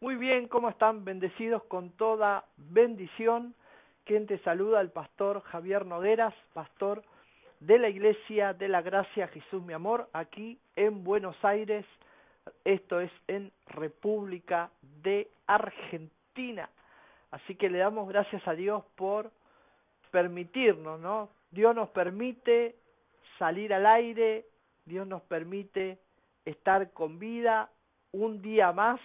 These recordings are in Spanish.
Muy bien, ¿cómo están? Bendecidos con toda bendición. Quien te saluda, el pastor Javier Nogueras, pastor de la Iglesia de la Gracia Jesús mi amor, aquí en Buenos Aires, esto es en República de Argentina. Así que le damos gracias a Dios por permitirnos, ¿no? Dios nos permite salir al aire, Dios nos permite estar con vida un día más,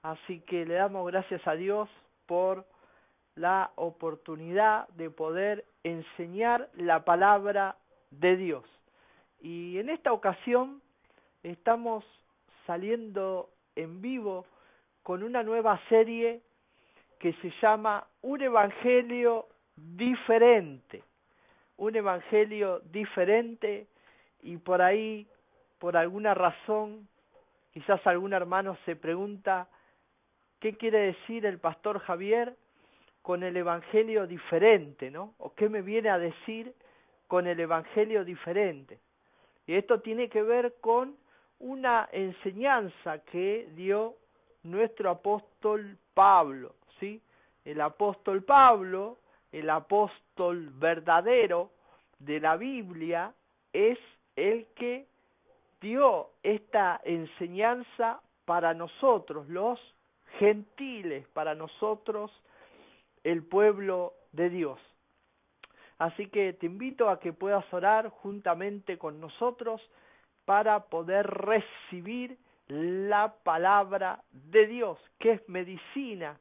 así que le damos gracias a Dios por la oportunidad de poder enseñar la palabra de Dios. Y en esta ocasión estamos saliendo en vivo con una nueva serie que se llama Un Evangelio Diferente. Un Evangelio diferente, y por ahí, por alguna razón, quizás algún hermano se pregunta, ¿qué quiere decir el pastor Javier con el Evangelio diferente, ¿no? ¿O qué me viene a decir con el Evangelio diferente? Y esto tiene que ver con una enseñanza que dio nuestro apóstol Pablo, ¿sí? El apóstol Pablo, el apóstol verdadero de la Biblia, es el que dio esta enseñanza para nosotros, los gentiles, para nosotros, el pueblo de Dios. Así que te invito a que puedas orar juntamente con nosotros para poder recibir la palabra de Dios, que es medicina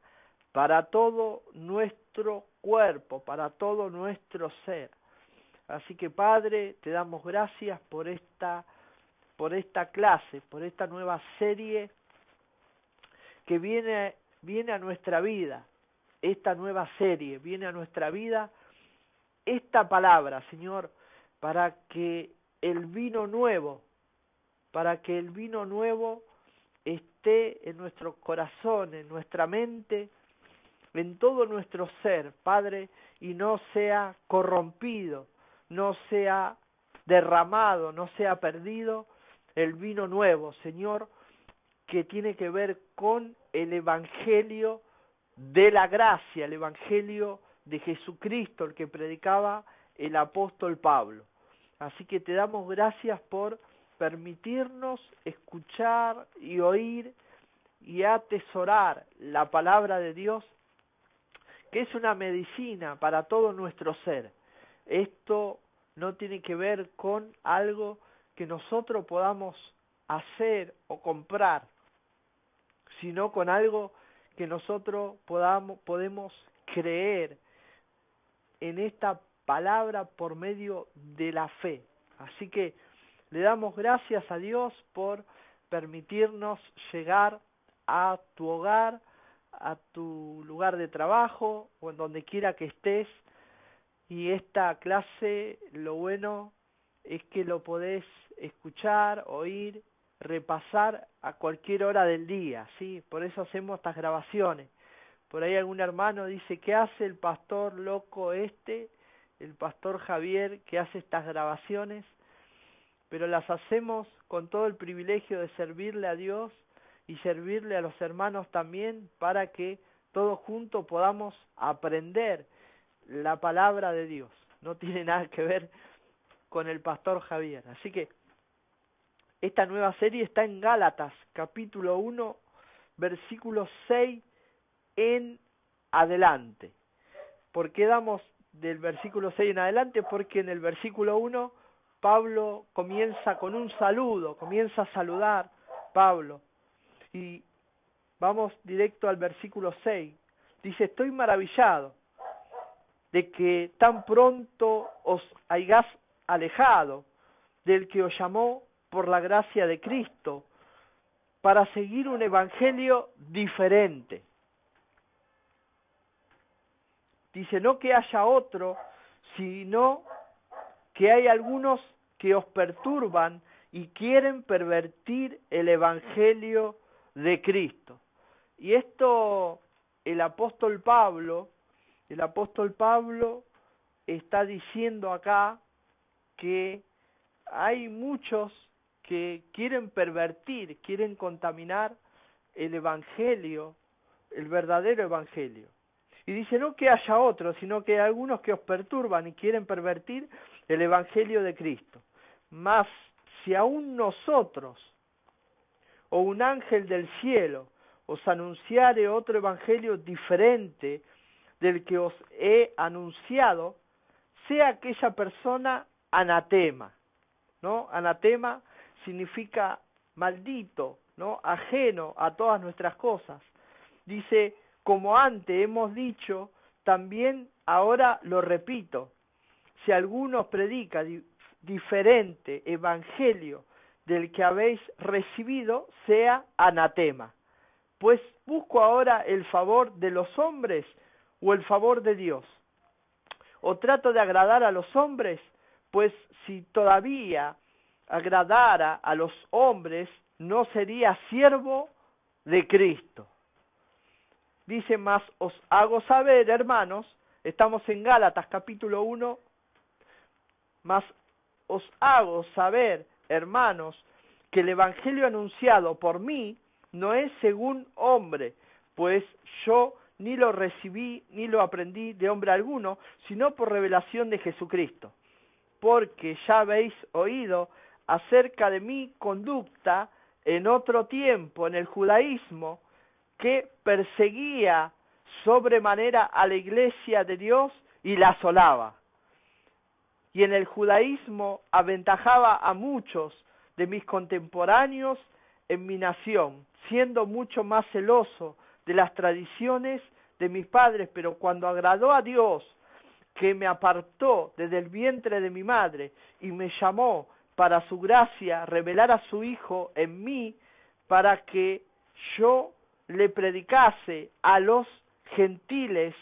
para todo nuestro cuerpo, para todo nuestro ser. Así que, Padre, te damos gracias por esta clase, por esta nueva serie que viene a nuestra vida. Esta nueva serie viene a nuestra vida, esta palabra, Señor, para que el vino nuevo esté en nuestro corazón, en nuestra mente, en todo nuestro ser, Padre, y no sea corrompido, no sea derramado, no sea perdido el vino nuevo, Señor, que tiene que ver con el Evangelio de la gracia, el Evangelio de Jesucristo, el que predicaba el apóstol Pablo. Así que te damos gracias por permitirnos escuchar y oír y atesorar la palabra de Dios, que es una medicina para todo nuestro ser. Esto no tiene que ver con algo que nosotros podamos hacer o comprar, sino con algo que nosotros podemos creer en esta palabra por medio de la fe. Así que le damos gracias a Dios por permitirnos llegar a tu hogar, a tu lugar de trabajo o en donde quiera que estés. Y esta clase, lo bueno es que lo podés escuchar, oír, repasar a cualquier hora del día, ¿sí? Por eso hacemos estas grabaciones. Por ahí algún hermano dice, ¿qué hace el pastor loco el pastor Javier, que hace estas grabaciones? Pero las hacemos con todo el privilegio de servirle a Dios y servirle a los hermanos también, para que todos juntos podamos aprender la palabra de Dios. No tiene nada que ver con el pastor Javier. Así que esta nueva serie está en Gálatas, capítulo 1, versículo 6 en adelante. ¿Por qué damos del versículo 6 en adelante? Porque en el versículo 1 Pablo comienza con un saludo, comienza a saludar Pablo. Y vamos directo al versículo 6. Dice, estoy maravillado de que tan pronto os hayáis alejado del que os llamó por la gracia de Cristo para seguir un evangelio diferente. Dice, no que haya otro, sino que hay algunos que os perturban y quieren pervertir el evangelio de Cristo. Y esto el apóstol Pablo está diciendo acá que hay muchos que quieren pervertir, quieren contaminar el evangelio el verdadero evangelio. Y dice, no que haya otros, sino que hay algunos que os perturban y quieren pervertir el evangelio de Cristo. Mas si aún nosotros, o un ángel del cielo, os anunciare otro evangelio diferente del que os he anunciado, sea aquella persona anatema, ¿no? Anatema significa maldito, ¿no? Ajeno a todas nuestras cosas. Dice, como antes hemos dicho, también ahora lo repito, si alguno predica diferente evangelio del que habéis recibido, sea anatema. Pues busco ahora el favor de los hombres o el favor de Dios. O trato de agradar a los hombres, pues si todavía agradara a los hombres, no sería siervo de Cristo. Dice, más os hago saber, hermanos, estamos en Gálatas capítulo 1, más os hago saber, hermanos, que el evangelio anunciado por mí no es según hombre, pues yo ni lo recibí ni lo aprendí de hombre alguno, sino por revelación de Jesucristo. Porque ya habéis oído acerca de mi conducta en otro tiempo, en el judaísmo, que perseguía sobremanera a la iglesia de Dios y la asolaba. Y en el judaísmo aventajaba a muchos de mis contemporáneos en mi nación, siendo mucho más celoso de las tradiciones de mis padres, pero cuando agradó a Dios, que me apartó desde el vientre de mi madre y me llamó para su gracia, revelar a su Hijo en mí, para que yo le predicase a los gentiles.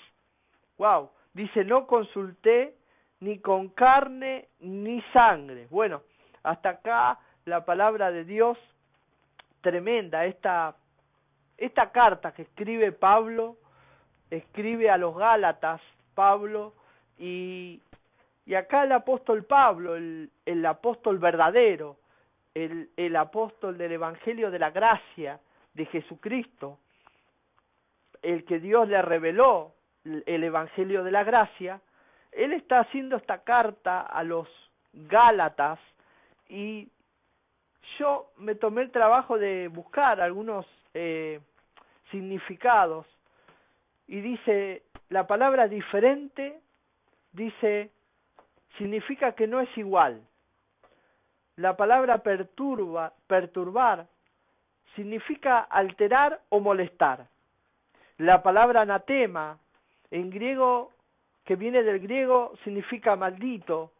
Wow, dice, no consulté ni con carne ni sangre. Bueno, hasta acá la palabra de Dios tremenda, esta carta que escribe Pablo, escribe a los Gálatas, Pablo, y acá el apóstol Pablo, el apóstol verdadero, el apóstol del Evangelio de la gracia de Jesucristo, el que Dios le reveló, el Evangelio de la gracia, él está haciendo esta carta a los Gálatas y yo me tomé el trabajo de buscar algunos significados y dice, la palabra diferente, dice, significa que no es igual. La palabra perturbar, significa alterar o molestar. La palabra anatema, en griego, que viene del griego, significa maldito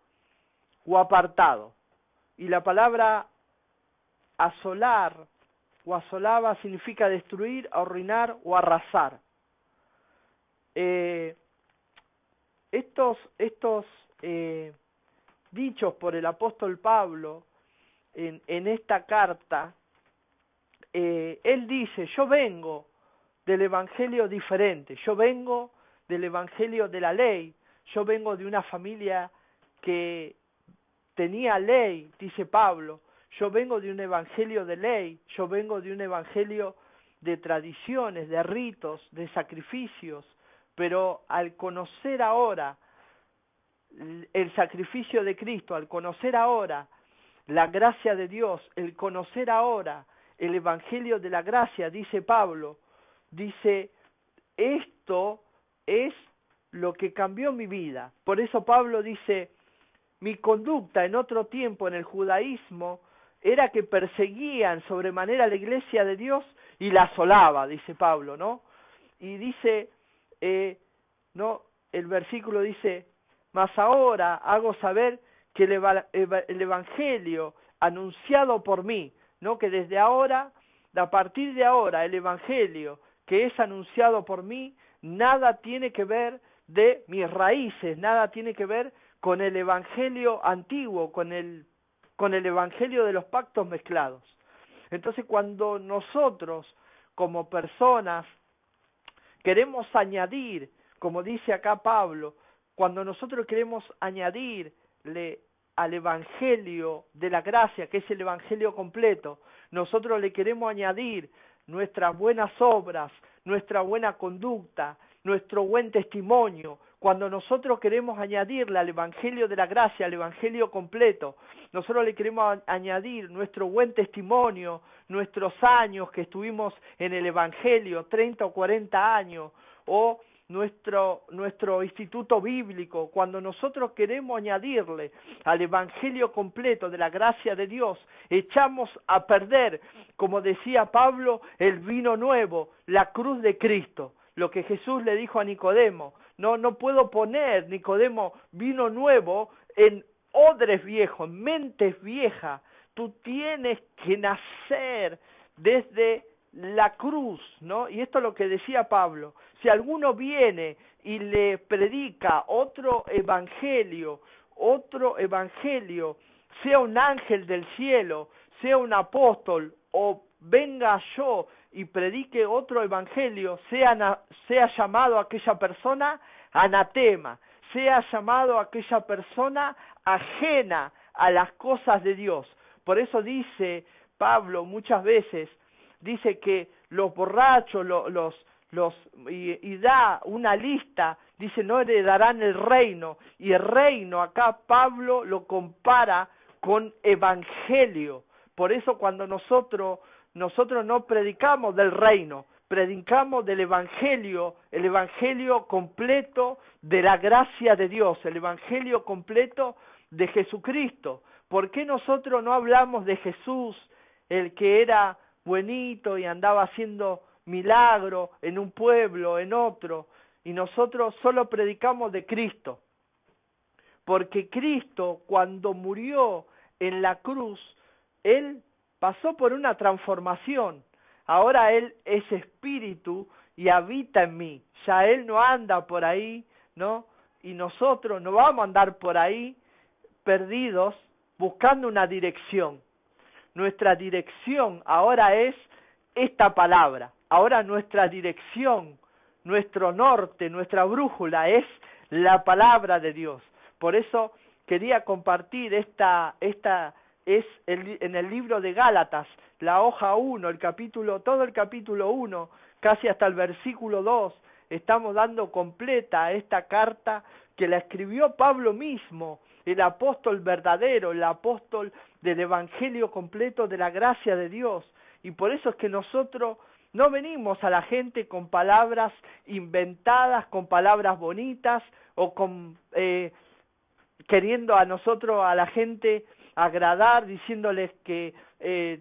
o apartado. Y la palabra asolar o asolaba significa destruir, arruinar o arrasar. Estos dichos por el apóstol Pablo en esta carta, él dice, yo vengo del evangelio diferente, yo vengo del evangelio de la ley, yo vengo de una familia que tenía ley, dice Pablo, yo vengo de un evangelio de ley, yo vengo de un evangelio de tradiciones, de ritos, de sacrificios, pero al conocer ahora el sacrificio de Cristo, al conocer ahora la gracia de Dios, el conocer ahora el evangelio de la gracia, dice Pablo, dice, esto es lo que cambió mi vida. Por eso Pablo dice, mi conducta en otro tiempo en el judaísmo era que perseguían sobremanera a la iglesia de Dios y la asolaba, dice Pablo, ¿no? Y dice, no, el versículo dice, mas ahora hago saber que el evangelio anunciado por mí, ¿no? Que desde ahora, a partir de ahora, el evangelio que es anunciado por mí, nada tiene que ver de mis raíces, nada tiene que ver con el evangelio antiguo, con el evangelio de los pactos mezclados. Entonces, cuando nosotros, como personas, queremos añadir, como dice acá Pablo, cuando nosotros queremos añadirle al evangelio de la gracia, que es el evangelio completo, nosotros le queremos añadir nuestras buenas obras, nuestra buena conducta, nuestro buen testimonio. Cuando nosotros queremos añadirle al Evangelio de la Gracia, al Evangelio completo, nosotros le queremos añadir nuestro buen testimonio, nuestros años que estuvimos en el Evangelio, 30 o 40 años, o nuestro instituto bíblico, cuando nosotros queremos añadirle al Evangelio completo de la gracia de Dios, echamos a perder, como decía Pablo, el vino nuevo, la cruz de Cristo. Lo que Jesús le dijo a Nicodemo, no puedo poner, Nicodemo, vino nuevo en odres viejos, en mentes viejas. Tú tienes que nacer desde la cruz, ¿no? Y esto es lo que decía Pablo. Si alguno viene y le predica otro evangelio, sea un ángel del cielo, sea un apóstol, o venga yo y predique otro evangelio, sea llamado a aquella persona anatema, sea llamado a aquella persona ajena a las cosas de Dios. Por eso dice Pablo muchas veces, dice que los borrachos, y da una lista, dice no heredarán el reino, y el reino acá Pablo lo compara con evangelio. Por eso cuando nosotros no predicamos del reino, predicamos del evangelio, el evangelio completo de la gracia de Dios, el evangelio completo de Jesucristo. ¿Por qué nosotros no hablamos de Jesús, el que era buenito y andaba haciendo milagro en un pueblo, en otro, y nosotros solo predicamos de Cristo? Porque Cristo, cuando murió en la cruz, Él pasó por una transformación. Ahora Él es espíritu y habita en mí. Ya Él no anda por ahí, ¿no? Y nosotros no vamos a andar por ahí perdidos buscando una dirección. Nuestra dirección ahora es esta palabra. Ahora nuestra dirección, nuestro norte, nuestra brújula es la palabra de Dios. Por eso quería compartir en el libro de Gálatas, la hoja 1, todo el capítulo 1, casi hasta el versículo 2, estamos dando completa esta carta que la escribió Pablo mismo, el apóstol verdadero, el apóstol del evangelio completo de la gracia de Dios. Y por eso es que nosotros no venimos a la gente con palabras inventadas, con palabras bonitas, o queriendo a la gente agradar, diciéndoles que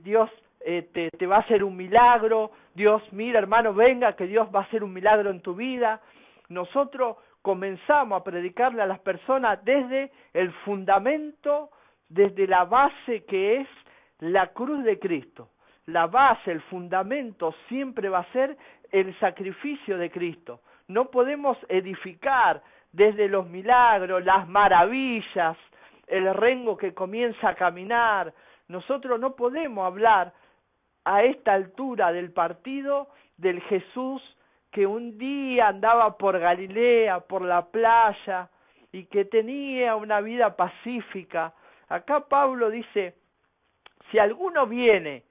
Dios te va a hacer un milagro, Dios, mira hermano, venga, que Dios va a hacer un milagro en tu vida. Nosotros comenzamos a predicarle a las personas desde el fundamento, desde la base que es la cruz de Cristo. La base, el fundamento siempre va a ser el sacrificio de Cristo. No podemos edificar desde los milagros, las maravillas, el rengo que comienza a caminar. Nosotros no podemos hablar a esta altura del partido del Jesús que un día andaba por Galilea, por la playa, y que tenía una vida pacífica. Acá Pablo dice, si alguno viene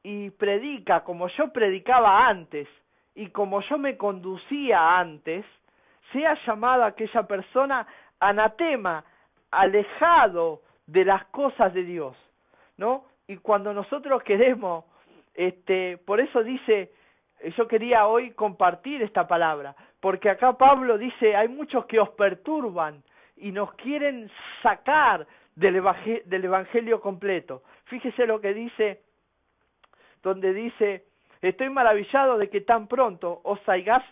y predica como yo predicaba antes, y como yo me conducía antes, sea llamada aquella persona anatema, alejado de las cosas de Dios, ¿no? Y cuando nosotros queremos, por eso dice, yo quería hoy compartir esta palabra, porque acá Pablo dice, hay muchos que os perturban y nos quieren sacar del evangelio completo. Fíjese lo que dice, donde dice, estoy maravillado de que tan pronto os hayáis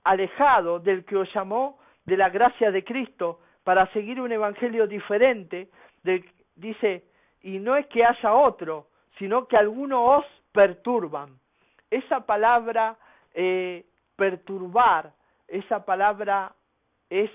alejado del que os llamó de la gracia de Cristo para seguir un evangelio diferente. Dice, y no es que haya otro, sino que algunos os perturban. Esa palabra perturbar, esa palabra es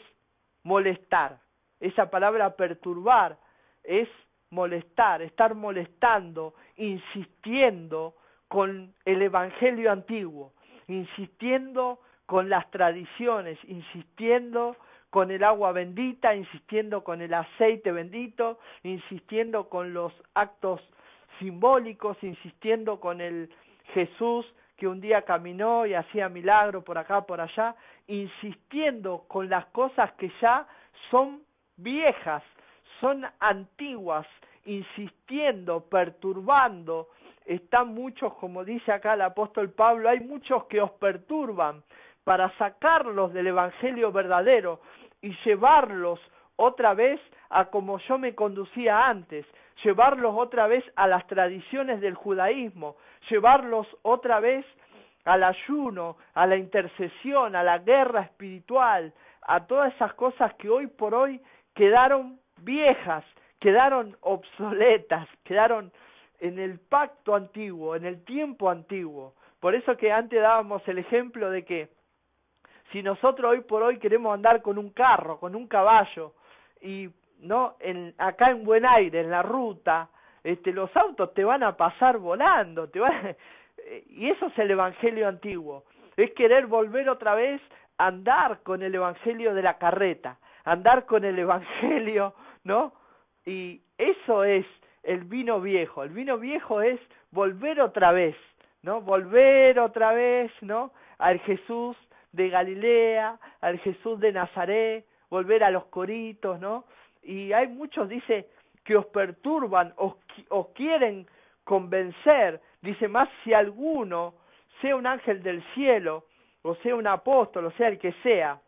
molestar. Esa palabra perturbar es molestar, estar molestando, insistiendo con el evangelio antiguo, insistiendo con las tradiciones, insistiendo con el agua bendita, insistiendo con el aceite bendito, insistiendo con los actos simbólicos, insistiendo con el Jesús que un día caminó y hacía milagro por acá, por allá, insistiendo con las cosas que ya son viejas, son antiguas, insistiendo, perturbando. Están muchos, como dice acá el apóstol Pablo, hay muchos que os perturban para sacarlos del evangelio verdadero y llevarlos otra vez a como yo me conducía antes, llevarlos otra vez a las tradiciones del judaísmo, llevarlos otra vez al ayuno, a la intercesión, a la guerra espiritual, a todas esas cosas que hoy por hoy quedaron viejas, quedaron obsoletas, quedaron en el pacto antiguo, en el tiempo antiguo. Por eso que antes dábamos el ejemplo de que si nosotros hoy por hoy queremos andar con un carro, con un caballo, y no acá en Buen Aire, en la ruta, los autos te van a pasar volando, y eso es el evangelio antiguo, es querer volver otra vez a andar con el evangelio de la carreta, andar con el evangelio, ¿no? Y eso es el vino viejo es volver otra vez, ¿no? Volver otra vez, ¿no? Al Jesús de Galilea, al Jesús de Nazaret, volver a los coritos, ¿no? Y hay muchos, dice, que os perturban, os quieren convencer, dice, más si alguno, sea un ángel del cielo, o sea un apóstol, o sea el que sea,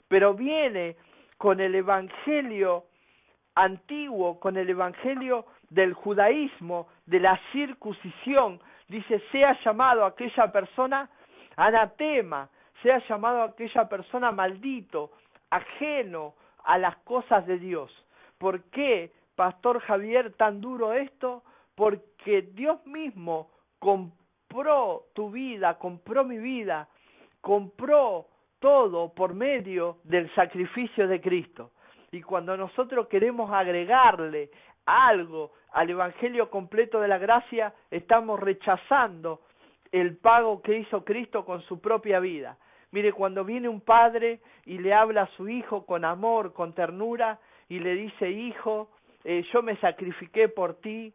pero viene con el evangelio antiguo, con el evangelio del judaísmo, de la circuncisión, dice, sea llamado a aquella persona anatema, sea llamado a aquella persona maldito, ajeno a las cosas de Dios. ¿Por qué, Pastor Javier, tan duro esto? Porque Dios mismo compró tu vida, compró mi vida, compró todo por medio del sacrificio de Cristo. Y cuando nosotros queremos agregarle algo al evangelio completo de la gracia, estamos rechazando el pago que hizo Cristo con su propia vida. Mire, cuando viene un padre y le habla a su hijo con amor, con ternura, y le dice, hijo, yo me sacrifiqué por ti,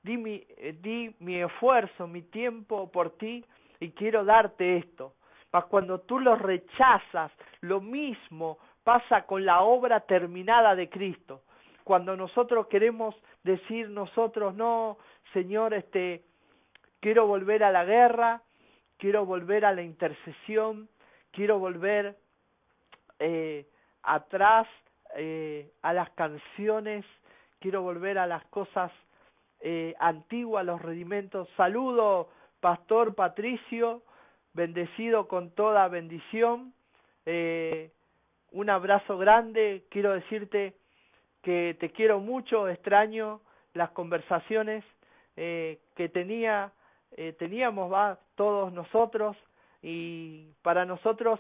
di mi esfuerzo, mi tiempo por ti, y quiero darte esto. Mas cuando tú lo rechazas, lo mismo pasa con la obra terminada de Cristo. Cuando nosotros queremos decir nosotros, no, Señor, quiero volver a la guerra, quiero volver a la intercesión, quiero volver atrás a las canciones, quiero volver a las cosas antiguas, los rudimentos. Saludo, Pastor Patricio, bendecido con toda bendición. Un abrazo grande, quiero decirte que te quiero mucho, extraño las conversaciones que teníamos todos nosotros, y para nosotros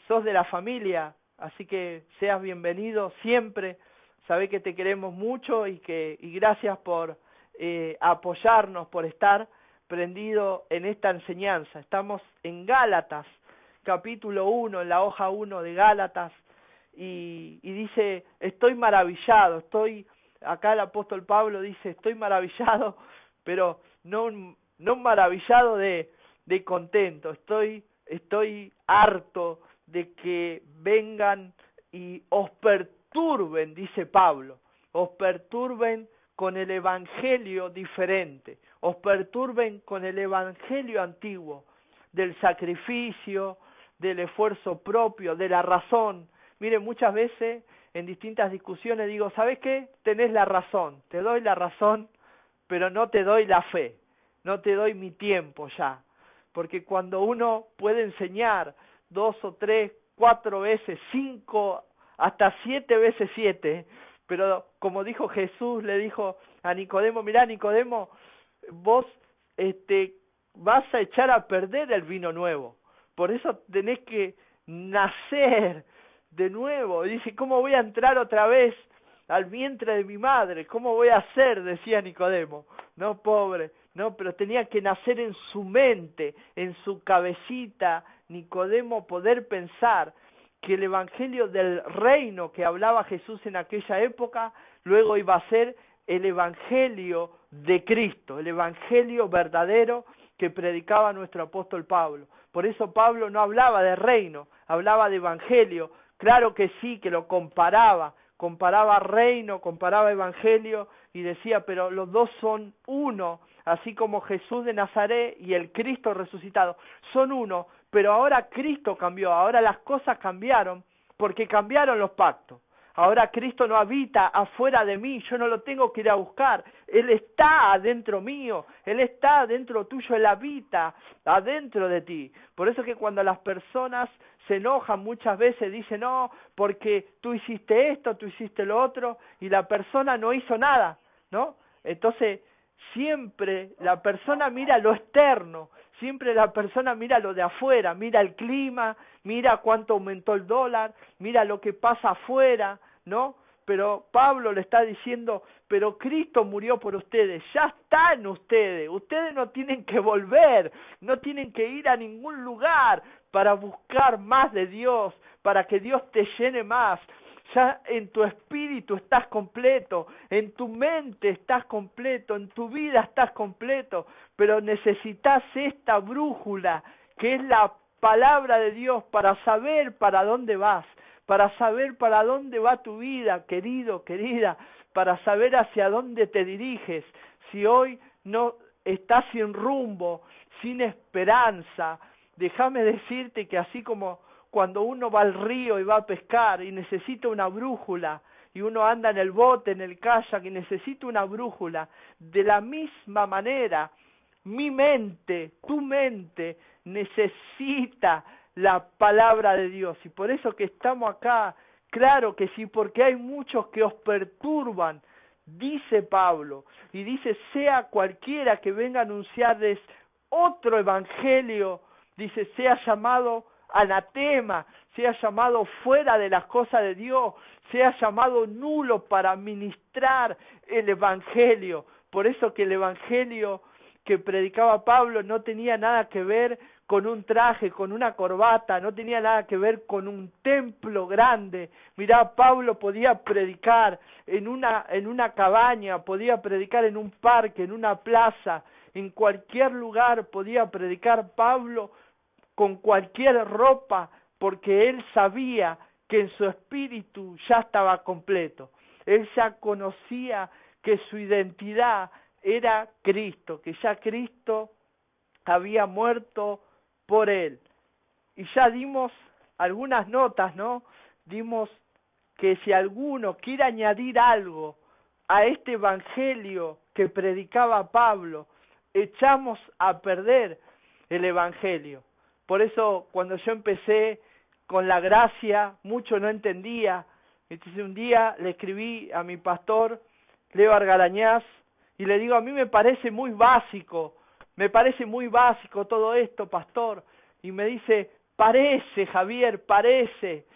sos de la familia, así que seas bienvenido siempre. Sabé que te queremos mucho y gracias por apoyarnos, por estar prendido en esta enseñanza. Estamos en Gálatas, capítulo 1, en la hoja 1 de Gálatas, y dice, estoy maravillado, acá el apóstol Pablo dice, estoy maravillado, pero no maravillado de contento, estoy harto de que vengan y os perturben, dice Pablo, os perturben con el evangelio diferente, os perturben con el evangelio antiguo, del sacrificio, del esfuerzo propio, de la razón. Mire, muchas veces en distintas discusiones digo, ¿sabes qué? Tenés la razón, te doy la razón, pero no te doy la fe, no te doy mi tiempo ya. Porque cuando uno puede enseñar 2 o 3, 4 veces, 5, hasta 7 veces 7, pero como dijo Jesús, le dijo a Nicodemo, mirá Nicodemo, vos vas a echar a perder el vino nuevo, por eso tenés que nacer de nuevo. Y dice, ¿cómo voy a entrar otra vez al vientre de mi madre? ¿Cómo voy a hacer? Decía Nicodemo. No, pobre, no, pero tenía que nacer en su mente, en su cabecita, Nicodemo, poder pensar que el evangelio del reino que hablaba Jesús en aquella época, luego iba a ser el evangelio de Cristo, el evangelio verdadero que predicaba nuestro apóstol Pablo. Por eso Pablo no hablaba de reino, hablaba de evangelio. Claro que sí, que lo comparaba reino, comparaba evangelio y decía, pero los dos son uno, así como Jesús de Nazaret y el Cristo resucitado, son uno, pero ahora Cristo cambió, ahora las cosas cambiaron, porque cambiaron los pactos. Ahora Cristo no habita afuera de mí, yo no lo tengo que ir a buscar, Él está adentro mío, Él está adentro tuyo, Él habita adentro de ti. Por eso que cuando las personas se enojan muchas veces, dicen, no, porque tú hiciste esto, tú hiciste lo otro, y la persona no hizo nada, ¿no? Entonces, siempre la persona mira lo externo, siempre la persona mira lo de afuera, mira el clima, mira cuánto aumentó el dólar, mira lo que pasa afuera, ¿no? Pero Pablo le está diciendo, pero Cristo murió por ustedes, ya está en ustedes, ustedes no tienen que volver, no tienen que ir a ningún lugar para buscar más de Dios, para que Dios te llene más. Ya en tu espíritu estás completo, en tu mente estás completo, en tu vida estás completo, pero necesitas esta brújula que es la palabra de Dios para saber para dónde vas, para saber para dónde va tu vida, querido, querida, para saber hacia dónde te diriges. Si hoy no estás sin rumbo, sin esperanza, déjame decirte que así como cuando uno va al río y va a pescar y necesita una brújula, y uno anda en el bote, en el kayak y necesita una brújula, de la misma manera, mi mente, tu mente, necesita la palabra de Dios. Y por eso que estamos acá, claro que sí, porque hay muchos que os perturban, dice Pablo, y dice, sea cualquiera que venga a anunciarles otro evangelio, dice, sea llamado anatema, sea llamado fuera de las cosas de Dios, sea llamado nulo para ministrar el evangelio. Por eso que el evangelio que predicaba Pablo no tenía nada que ver con un traje, con una corbata, no tenía nada que ver con un templo grande. Mirá, Pablo podía predicar en una cabaña, podía predicar en un parque, en una plaza, en cualquier lugar podía predicar Pablo con cualquier ropa, porque él sabía que en su espíritu ya estaba completo. Él ya conocía que su identidad era Cristo, que ya Cristo había muerto por él. Y ya dimos algunas notas, ¿no? Dimos que si alguno quiere añadir algo a este evangelio que predicaba Pablo, echamos a perder el evangelio. Por eso cuando yo empecé con la gracia, mucho no entendía. Entonces un día le escribí a mi pastor, Leo Argarañaz, y le digo, a mí me parece muy básico todo esto, pastor. Y me dice, parece, Javier, parece,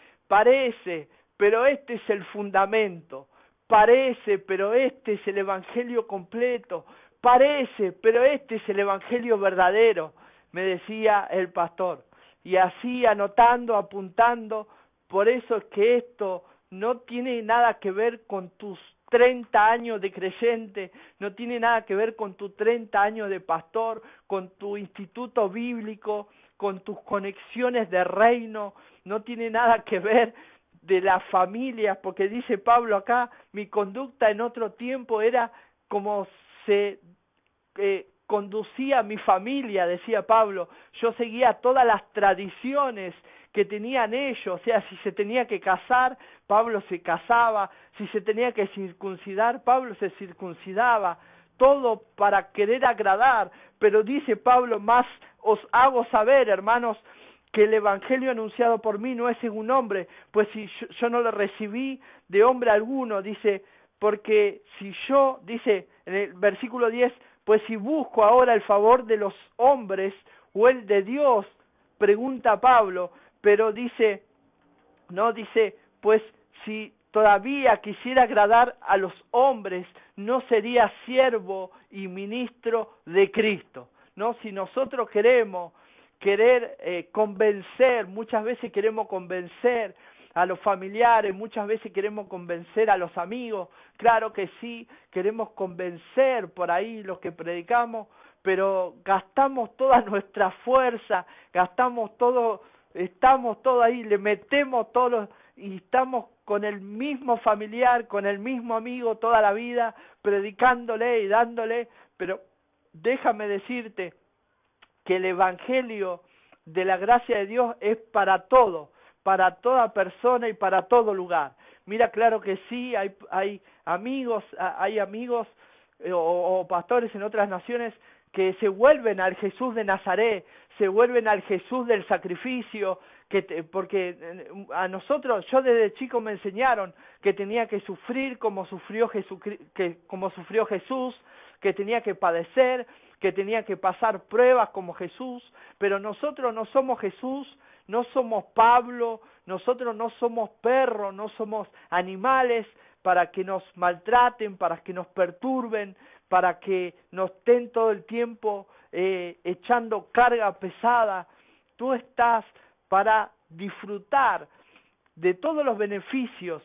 pero este es el fundamento. Parece, pero este es el evangelio completo. Parece, pero este es el evangelio verdadero, me decía el pastor. Y así anotando, apuntando, por eso es que esto no tiene nada que ver con tus 30 años de creyente, no tiene nada que ver con tus 30 años de pastor, con tu instituto bíblico, con tus conexiones de reino, no tiene nada que ver de la familia, porque dice Pablo acá, mi conducta en otro tiempo era como se conducía mi familia, decía Pablo, yo seguía todas las tradiciones que tenían ellos, o sea, si se tenía que casar, Pablo se casaba, si se tenía que circuncidar, Pablo se circuncidaba, todo para querer agradar, pero dice Pablo, más os hago saber, hermanos, que el evangelio anunciado por mí no es según hombre, pues si yo no lo recibí de hombre alguno, dice, porque si yo, dice en el versículo 10, pues si busco ahora el favor de los hombres o el de Dios, pregunta Pablo, pero dice, no dice, pues si todavía quisiera agradar a los hombres, no sería siervo y ministro de Cristo, ¿no? Si nosotros querer convencer, muchas veces queremos convencer a los familiares, muchas veces queremos convencer a los amigos, claro que sí, queremos convencer por ahí los que predicamos, pero gastamos toda nuestra fuerza, gastamos todo, estamos todos ahí, le metemos todos y estamos con el mismo familiar, con el mismo amigo toda la vida, predicándole y dándole, pero déjame decirte que el Evangelio de la gracia de Dios es para todo, para toda persona y para todo lugar. Mira, claro que sí, hay amigos o pastores en otras naciones que se vuelven al Jesús de Nazaret, se vuelven al Jesús del sacrificio, porque a nosotros, yo desde chico me enseñaron que tenía que sufrir como sufrió Jesús, que tenía que padecer, que tenía que pasar pruebas como Jesús, pero nosotros no somos Jesús, no somos Pablo, nosotros no somos perros, no somos animales para que nos maltraten, para que nos perturben, para que nos estén todo el tiempo echando carga pesada. Tú estás para disfrutar de todos los beneficios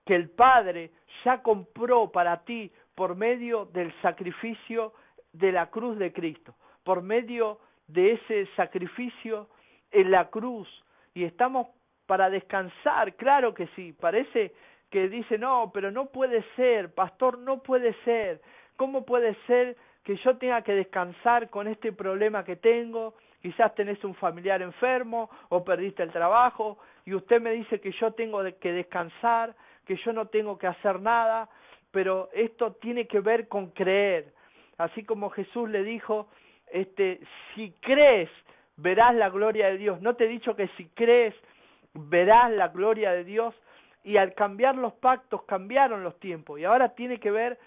que el Padre ya compró para ti por medio del sacrificio de la cruz de Cristo, por medio de ese sacrificio en la cruz, y estamos para descansar, claro que sí. Parece que dice, no, pero no puede ser, pastor, no puede ser, ¿cómo puede ser que yo tenga que descansar con este problema que tengo? Quizás tenés un familiar enfermo o perdiste el trabajo y usted me dice que yo tengo que descansar, que yo no tengo que hacer nada, pero esto tiene que ver con creer. Así como Jesús le dijo, si crees, verás la gloria de Dios. ¿No te he dicho que si crees, verás la gloria de Dios? Y al cambiar los pactos, cambiaron los tiempos. Y ahora tiene que ver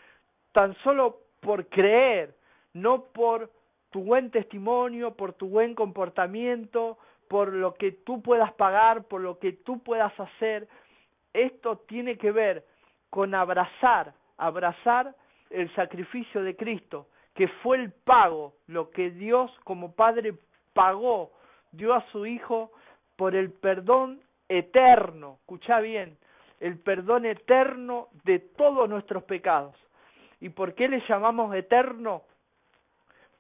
tan solo por creer, no por tu buen testimonio, por tu buen comportamiento, por lo que tú puedas pagar, por lo que tú puedas hacer. Esto tiene que ver con abrazar el sacrificio de Cristo, que fue el pago, lo que Dios como Padre pagó, dio a su Hijo por el perdón eterno, escuchá bien, el perdón eterno de todos nuestros pecados. ¿Y por qué le llamamos eterno?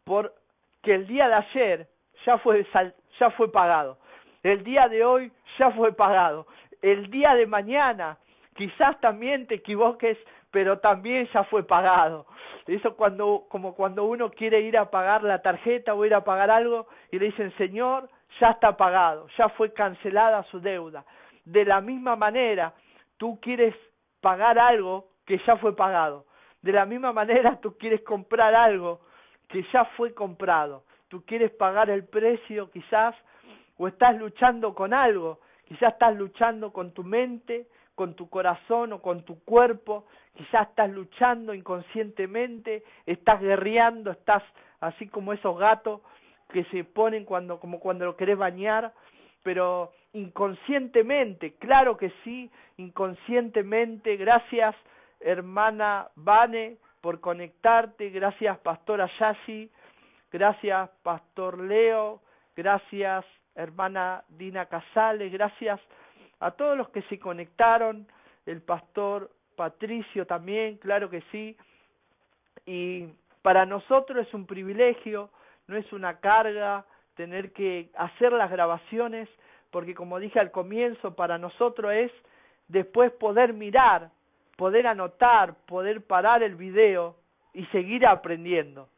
Porque el día de ayer ya fue pagado, el día de hoy ya fue pagado, el día de mañana quizás también te equivoques, pero también ya fue pagado. Eso como cuando uno quiere ir a pagar la tarjeta o ir a pagar algo y le dicen, Señor, ya está pagado, ya fue cancelada su deuda. De la misma manera, tú quieres pagar algo que ya fue pagado. De la misma manera, tú quieres comprar algo que ya fue comprado. Tú quieres pagar el precio quizás, o estás luchando con algo, quizás estás luchando con tu mente, con tu corazón o con tu cuerpo, quizás estás luchando inconscientemente, estás guerreando, estás así como esos gatos que se ponen como cuando lo querés bañar, pero inconscientemente, claro que sí, inconscientemente. Gracias, hermana Vane, por conectarte, gracias, pastora Yassi, gracias, pastor Leo, gracias, hermana Dina Casales, gracias a todos los que se conectaron, el pastor Patricio también, claro que sí, y para nosotros es un privilegio, no es una carga tener que hacer las grabaciones, porque como dije al comienzo, para nosotros es después poder mirar, poder anotar, poder parar el video y seguir aprendiendo.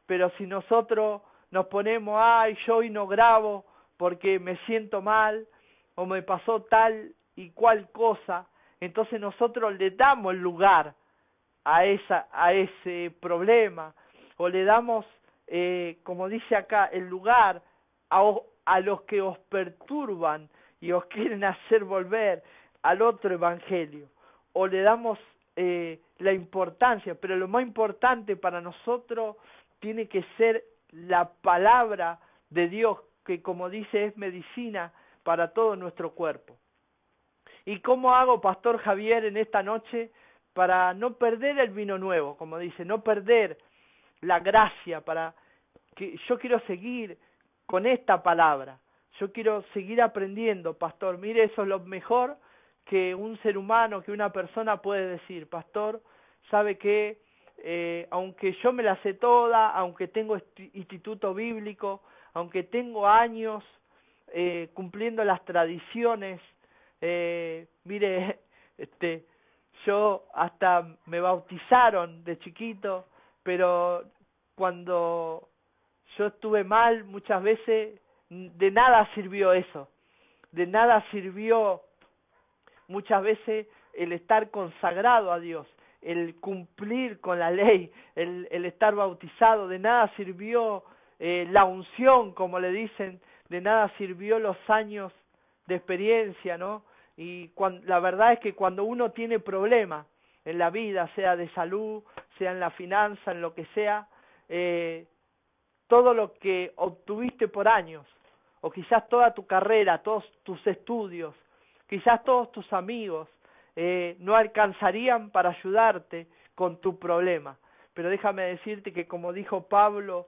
Pero si nosotros nos ponemos, yo hoy no grabo porque me siento mal, o me pasó tal y cual cosa, entonces nosotros le damos el lugar a ese problema, o le damos, como dice acá, el lugar a los que os perturban y os quieren hacer volver al otro evangelio, o le damos la importancia, pero lo más importante para nosotros tiene que ser la palabra de Dios, que como dice es medicina para todo nuestro cuerpo. ¿Y cómo hago, Pastor Javier, en esta noche para no perder el vino nuevo? Como dice, no perder la gracia, para que yo quiero seguir con esta palabra. yo quiero seguir aprendiendo, pastor. Mire, eso es lo mejor que un ser humano, que una persona puede decir. Pastor, sabe que aunque yo me la sé toda, aunque tengo instituto bíblico, aunque tengo años cumpliendo las tradiciones, mire, yo hasta me bautizaron de chiquito, pero cuando yo estuve mal muchas veces, de nada sirvió eso, de nada sirvió muchas veces el estar consagrado a Dios, el cumplir con la ley, el estar bautizado, de nada sirvió la unción, como le dicen, de nada sirvió los años de experiencia, ¿no? Y la verdad es que cuando uno tiene problemas en la vida, sea de salud, sea en la finanza, en lo que sea, todo lo que obtuviste por años, o quizás toda tu carrera, todos tus estudios, quizás todos tus amigos, no alcanzarían para ayudarte con tu problema. Pero déjame decirte que como dijo Pablo,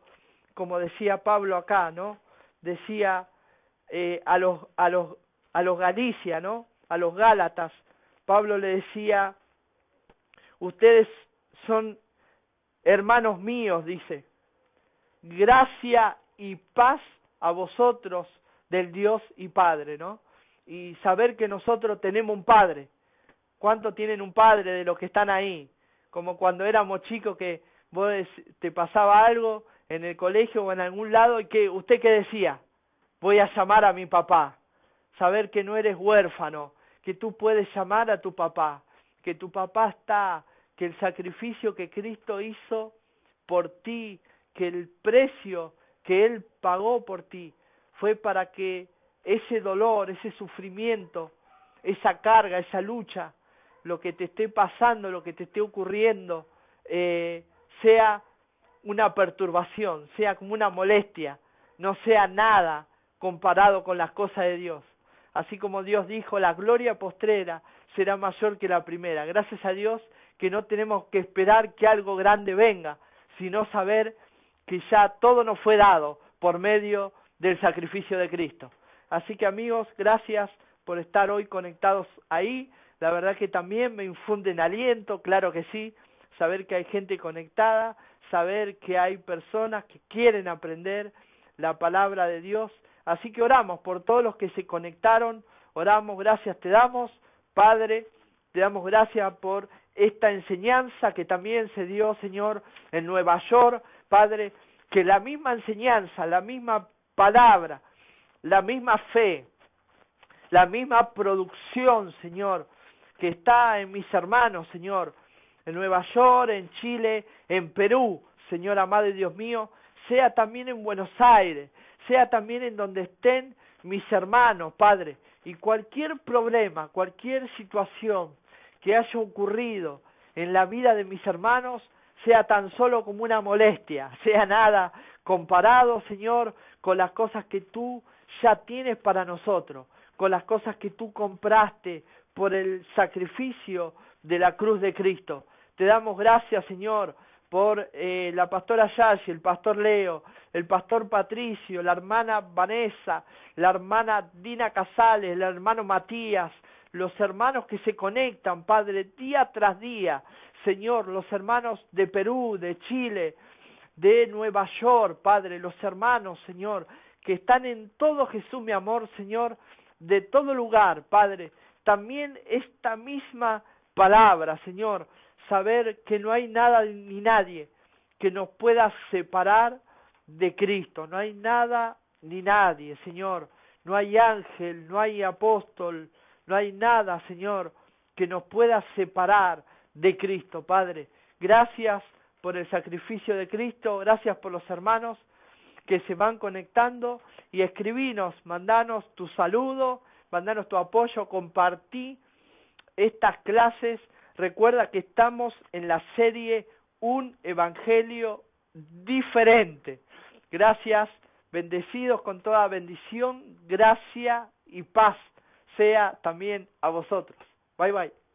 como decía Pablo acá, ¿no? Decía a los Galicia, ¿no? A los Gálatas, Pablo le decía, ustedes son hermanos míos, dice, gracia y paz a vosotros del Dios y Padre, ¿no? Y saber que nosotros tenemos un Padre. ¿Cuántos tienen un Padre de los que están ahí? Como cuando éramos chicos que vos te pasaba algo en el colegio o en algún lado y que usted qué decía, voy a llamar a mi papá. Saber que no eres huérfano, que tú puedes llamar a tu papá, que tu papá está, que el sacrificio que Cristo hizo por ti, que el precio que Él pagó por ti fue para que ese dolor, ese sufrimiento, esa carga, esa lucha, lo que te esté pasando, lo que te esté ocurriendo, sea una perturbación, sea como una molestia, no sea nada comparado con las cosas de Dios. Así como Dios dijo, la gloria postrera será mayor que la primera. Gracias a Dios que no tenemos que esperar que algo grande venga, sino saber que ya todo nos fue dado por medio del sacrificio de Cristo. Así que amigos, gracias por estar hoy conectados ahí. La verdad que también me infunden aliento, claro que sí, saber que hay gente conectada, saber que hay personas que quieren aprender la palabra de Dios. Así que oramos por todos los que se conectaron, oramos, gracias te damos, Padre, te damos gracias por esta enseñanza que también se dio, Señor, en Nueva York, Padre, que la misma enseñanza, la misma palabra, la misma fe, la misma producción, Señor, que está en mis hermanos, Señor, en Nueva York, en Chile, en Perú, Señor amado y Dios mío, sea también en Buenos Aires, sea también en donde estén mis hermanos, Padre, y cualquier problema, cualquier situación que haya ocurrido en la vida de mis hermanos, sea tan solo como una molestia, sea nada comparado, Señor, con las cosas que tú ya tienes para nosotros, con las cosas que tú compraste por el sacrificio de la cruz de Cristo. Te damos gracias, Señor, por la pastora Yashi, el pastor Leo, el pastor Patricio, la hermana Vanessa, la hermana Dina Casales, el hermano Matías, los hermanos que se conectan, Padre, día tras día, Señor, los hermanos de Perú, de Chile, de Nueva York, Padre, los hermanos, Señor, que están en todo Jesús, mi amor, Señor, de todo lugar, Padre, también esta misma palabra, Señor, saber que no hay nada ni nadie que nos pueda separar de Cristo, no hay nada ni nadie, Señor, no hay ángel, no hay apóstol, no hay nada, Señor, que nos pueda separar de Cristo, Padre. Gracias por el sacrificio de Cristo, gracias por los hermanos que se van conectando y escribinos, mandanos tu saludo, mandanos tu apoyo, compartí estas clases. Recuerda que estamos en la serie Un Evangelio Diferente. Gracias, bendecidos con toda bendición, gracia y paz sea también a vosotros. Bye bye.